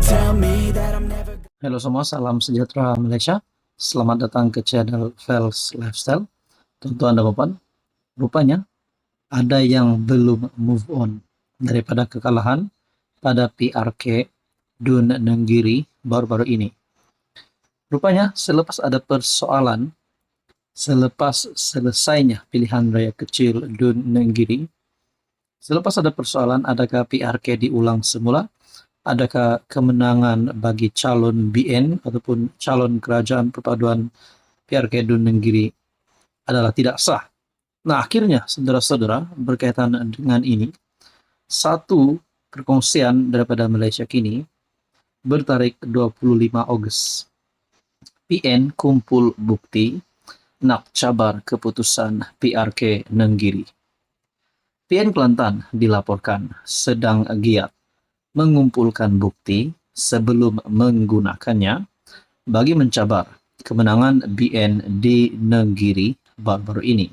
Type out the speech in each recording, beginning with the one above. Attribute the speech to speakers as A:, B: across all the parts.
A: tell me that I'm never.
B: Halo semua, salam sejahtera Malaysia. Selamat datang ke channel Fels Lifestyle. Tentu Anda Bapak, rupanya ada yang belum move on daripada kekalahan pada PRK Dun Nenggiri baru-baru ini. Rupanya selepas ada persoalan, selepas selesainya pilihan raya kecil Dun Nenggiri, selepas ada persoalan adakah PRK diulang semula? Adakah kemenangan bagi calon BN ataupun calon kerajaan perpaduan PRK Dun Nenggiri adalah tidak sah? Nah, akhirnya saudara-saudara, berkaitan dengan ini, satu perkongsian daripada Malaysia kini bertarik 25 Ogos. PN kumpul bukti nak cabar keputusan PRK Nenggiri. PN Kelantan dilaporkan sedang giat mengumpulkan bukti sebelum menggunakannya bagi mencabar kemenangan BN di Nenggiri baru-baru ini.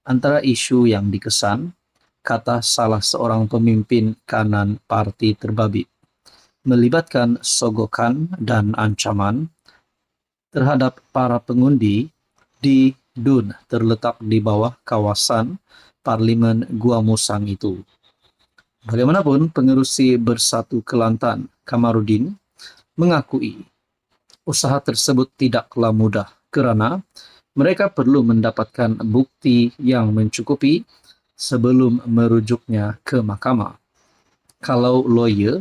B: Antara isu yang dikesan, kata salah seorang pemimpin kanan parti terbabit, melibatkan sogokan dan ancaman terhadap para pengundi di Dun terletak di bawah kawasan Parlimen Gua Musang itu. Bagaimanapun, pengerusi Bersatu Kelantan, Kamarudin, mengakui usaha tersebut tidaklah mudah kerana mereka perlu mendapatkan bukti yang mencukupi sebelum merujuknya ke mahkamah. Kalau lawyer,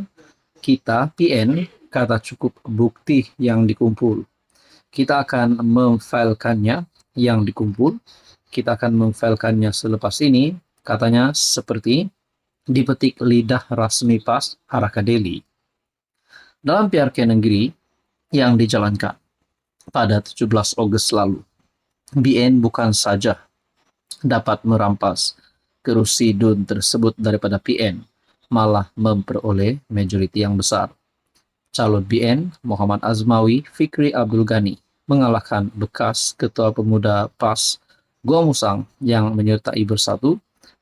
B: kita PN kata cukup bukti yang dikumpul. Kita akan memfilekannya yang dikumpul. Kita akan memfilekannya selepas ini, katanya seperti dipetik lidah rasmi PAS Haraka Delhi. Dalam PRK Nenggiri yang dijalankan pada 17 Ogos lalu, BN bukan saja dapat merampas kerusi Dun tersebut daripada PN, malah memperoleh majoriti yang besar. Calon BN Muhammad Azmawi Fikri Abdul Ghani mengalahkan bekas Ketua Pemuda PAS Gua Musang yang menyertai Bersatu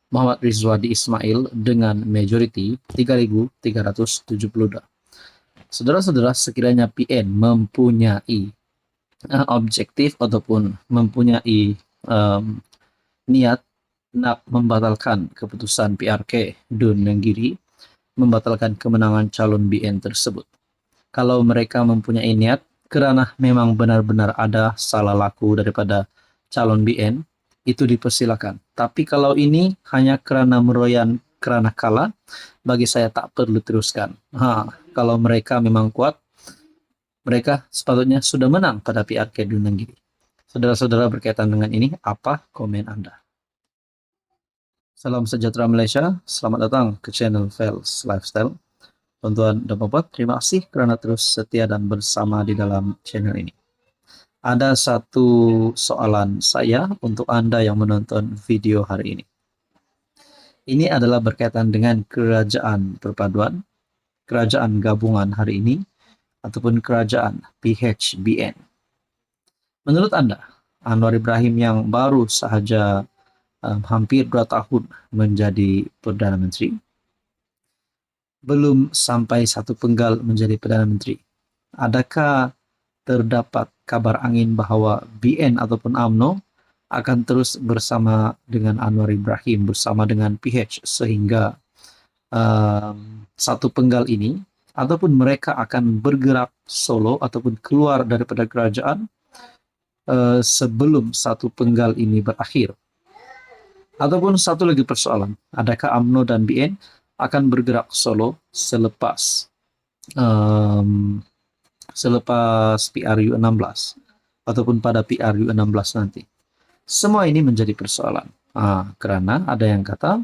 B: Muhammad Rizwadi Ismail dengan majoriti 3.372. Saudara-saudara, sekiranya PN mempunyai objektif ataupun mempunyai niat nak membatalkan keputusan PRK Dun Nenggiri, membatalkan kemenangan calon BN tersebut. Kalau mereka mempunyai niat kerana memang benar-benar ada salah laku daripada calon BN, itu dipersilakan. Tapi kalau ini hanya kerana meroyan, kerana kalah, bagi saya tak perlu teruskan. Kalau mereka memang kuat, mereka sepatutnya sudah menang pada PRK Dun Nenggiri. Saudara-saudara, berkaitan dengan ini, apa komen Anda? Salam sejahtera Malaysia, selamat datang ke channel Fels Lifestyle. Tuan-tuan dan puan, terima kasih kerana terus setia dan bersama di dalam channel ini. Ada satu soalan saya untuk Anda yang menonton video hari ini. Ini adalah berkaitan dengan kerajaan perpaduan, kerajaan gabungan hari ini, ataupun kerajaan PHBN. Menurut Anda, Anwar Ibrahim yang baru sahaja hampir 2 tahun menjadi Perdana Menteri, belum sampai 1 penggal menjadi Perdana Menteri, adakah terdapat kabar angin bahawa BN ataupun UMNO akan terus bersama dengan Anwar Ibrahim, bersama dengan PH, sehingga 1 penggal ini, ataupun mereka akan bergerak solo ataupun keluar daripada kerajaan sebelum 1 penggal ini berakhir. Ataupun satu lagi persoalan, adakah UMNO dan BN akan bergerak solo selepas PRU 16 ataupun pada PRU 16 nanti. Semua ini menjadi persoalan. Kerana ada yang kata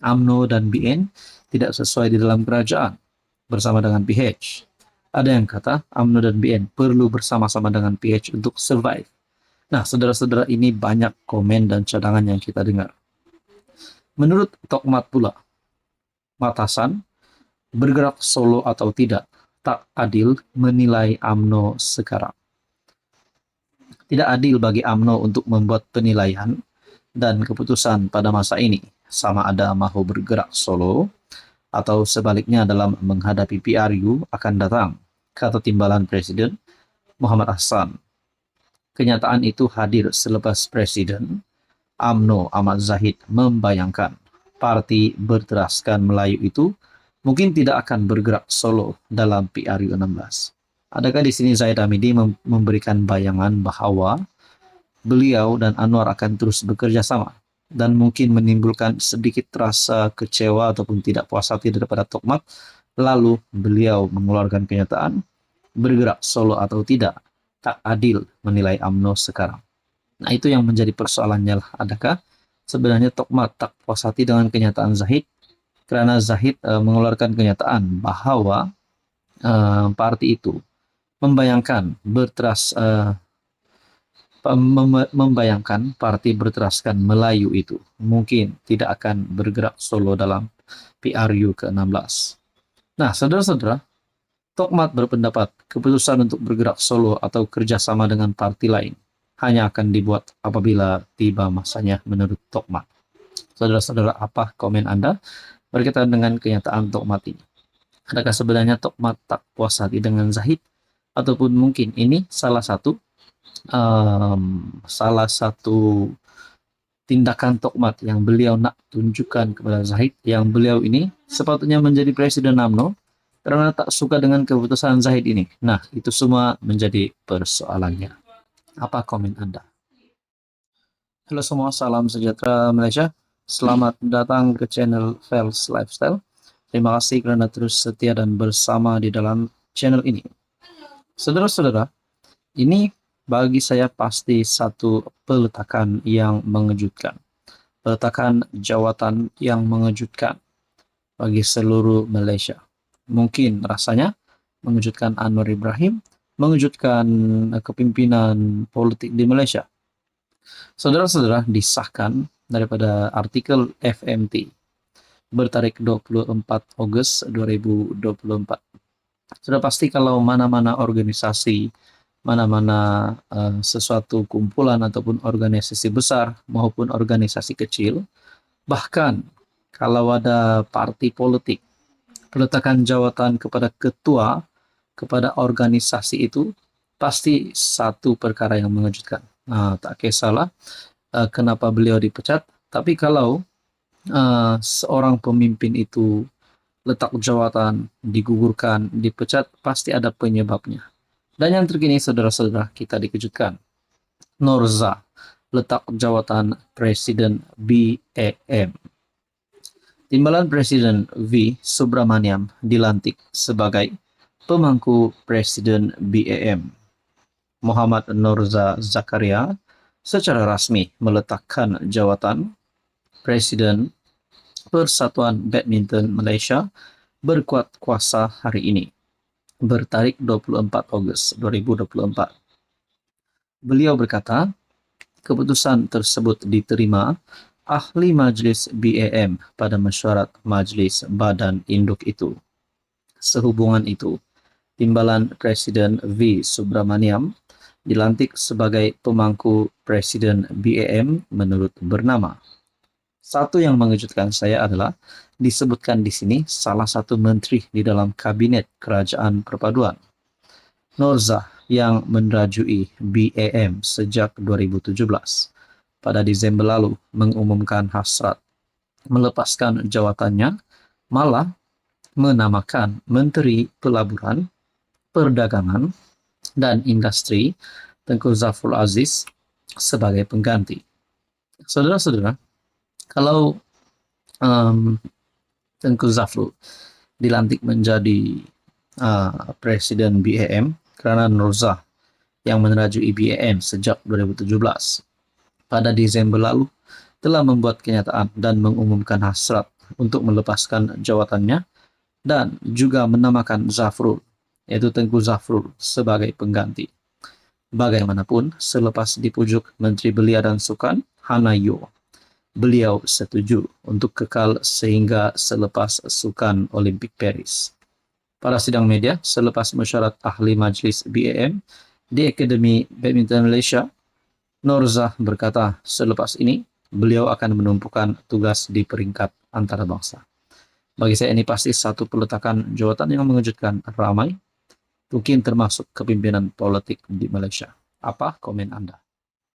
B: UMNO dan BN tidak sesuai di dalam kerajaan bersama dengan PH. Ada yang kata UMNO dan BN perlu bersama-sama dengan PH untuk survive. Nah, saudara-saudara, ini banyak komen dan cadangan yang kita dengar. Menurut Tokmat pula, Matasan, bergerak solo atau tidak, tak adil menilai UMNO sekarang. Tidak adil bagi UMNO untuk membuat penilaian dan keputusan pada masa ini, sama ada mahu bergerak solo atau sebaliknya dalam menghadapi PRU akan datang, kata Timbalan Presiden Muhammad Hassan. Kenyataan itu hadir selepas Presiden UMNO Ahmad Zahid membayangkan parti berteraskan Melayu itu mungkin tidak akan bergerak solo dalam PRU 16. Adakah di sini Zahid Hamidi memberikan bayangan bahwa beliau dan Anwar akan terus bekerja sama dan mungkin menimbulkan sedikit rasa kecewa ataupun tidak puas hati daripada Tokmat, lalu beliau mengeluarkan kenyataan bergerak solo atau tidak, tak adil menilai UMNO sekarang. Nah, itu yang menjadi persoalannya lah. Adakah sebenarnya Tokmat tak puas hati dengan kenyataan Zahid? Karena Zahid mengeluarkan kenyataan bahwa parti itu membayangkan membayangkan parti berteraskan Melayu itu mungkin tidak akan bergerak solo dalam PRU ke-16. Nah, saudara-saudara, Tokmat berpendapat keputusan untuk bergerak solo atau kerjasama dengan parti lain hanya akan dibuat apabila tiba masanya menurut Tokmat. Saudara-saudara, apa komen Anda berkaitan dengan kenyataan Tokmat ini? Adakah sebenarnya Tokmat tak puas hati dengan Zahid? Ataupun mungkin ini salah satu tindakan Tokmat yang beliau nak tunjukkan kepada Zahid, yang beliau ini sepatutnya menjadi Presiden UMNO karena tak suka dengan keputusan Zahid ini. Nah, itu semua menjadi persoalannya. Apa komen Anda? Halo semua, salam sejahtera Malaysia. Selamat datang ke channel Fels Lifestyle. Terima kasih karena terus setia dan bersama di dalam channel ini. Saudara-saudara, ini bagi saya pasti satu peletakan yang mengejutkan. Peletakan jawatan yang mengejutkan bagi seluruh Malaysia. Mungkin rasanya mengejutkan Anwar Ibrahim, mengejutkan kepimpinan politik di Malaysia. Saudara-saudara, disahkan daripada artikel FMT bertarik 24 Ogos 2024. Sudah pasti kalau mana-mana organisasi, mana-mana sesuatu kumpulan ataupun organisasi besar maupun organisasi kecil, bahkan kalau ada parti politik, peletakan jawatan kepada ketua, kepada organisasi itu pasti satu perkara yang mengejutkan. Nah, tak kisahlah kenapa beliau dipecat, tapi kalau seorang pemimpin itu letak jawatan, digugurkan, dipecat, pasti ada penyebabnya. Dan yang terkini, saudara-saudara, kita dikejutkan. Norza, letak jawatan Presiden BAM. Timbalan Presiden V. Subramaniam dilantik sebagai pemangku Presiden BAM. Muhammad Norza Zakaria secara resmi meletakkan jawatan Presiden Persatuan Badminton Malaysia berkuat kuasa hari ini, bertarik 24 Ogos 2024. Beliau berkata, keputusan tersebut diterima ahli Majlis BAM pada mesyuarat Majlis Badan Induk itu. Sehubungan itu, Timbalan Presiden V. Subramaniam dilantik sebagai pemangku Presiden BAM menurut bernama. Satu yang mengejutkan saya adalah disebutkan di sini salah satu menteri di dalam Kabinet Kerajaan Perpaduan, Norza, yang menrajui BAM sejak 2017. Pada Desember lalu mengumumkan hasrat melepaskan jawatannya, malah menamakan Menteri Pelaburan, Perdagangan, dan Industri Tengku Zafrul Aziz sebagai pengganti. Saudara-saudara, kalau Tengku Zafrul dilantik menjadi Presiden BAM karena Norza yang menerajui BAM sejak 2017 pada Desember lalu telah membuat kenyataan dan mengumumkan hasrat untuk melepaskan jawatannya dan juga menamakan Zafrul, yaitu Tengku Zafrul, sebagai pengganti. Bagaimanapun, selepas dipujuk Menteri Belia dan Sukan, Hanayo, beliau setuju untuk kekal sehingga selepas Sukan Olimpik Paris. Pada sidang media, selepas mesyuarat ahli Majlis BAM di Akademi Badminton Malaysia, Norza berkata selepas ini beliau akan menumpukan tugas di peringkat antarabangsa. Bagi saya ini pasti satu peletakan jabatan yang mengejutkan, ramai, mungkin termasuk kepemimpinan politik di Malaysia. Apa komen Anda?